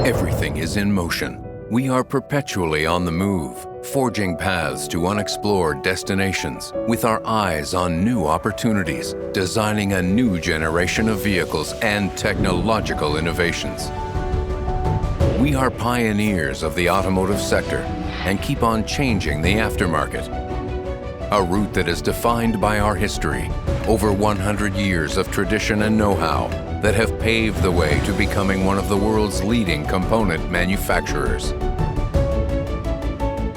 Everything is in motion. We are perpetually on the move, forging paths to unexplored destinations, with our eyes on new opportunities, designing a new generation of vehicles and technological innovations. We are pioneers of the automotive sector and keep on changing the aftermarket. A route that is defined by our history, over 100 years of tradition and know-how that have paved the way to becoming one of the world's leading component manufacturers.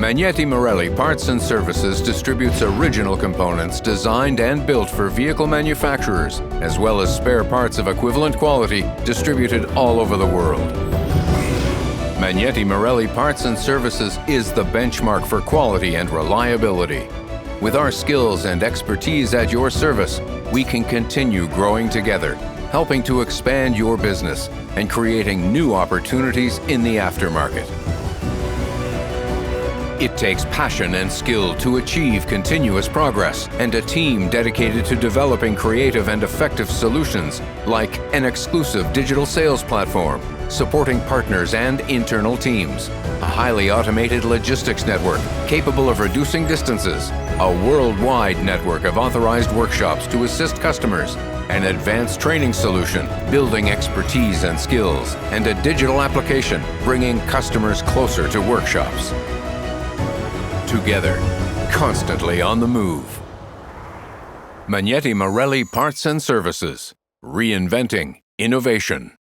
Magneti Marelli Parts and Services distributes original components designed and built for vehicle manufacturers, as well as spare parts of equivalent quality distributed all over the world. Magneti Marelli Parts and Services is the benchmark for quality and reliability. With our skills and expertise at your service, we can continue growing together, helping to expand your business and creating new opportunities in the aftermarket. It takes passion and skill to achieve continuous progress and a team dedicated to developing creative and effective solutions like an exclusive digital sales platform, supporting partners and internal teams, a highly automated logistics network capable of reducing distances, a worldwide network of authorized workshops to assist customers, an advanced training solution, building expertise and skills, and a digital application, bringing customers closer to workshops. Together, constantly on the move. Magneti Marelli Parts and Services, reinventing innovation.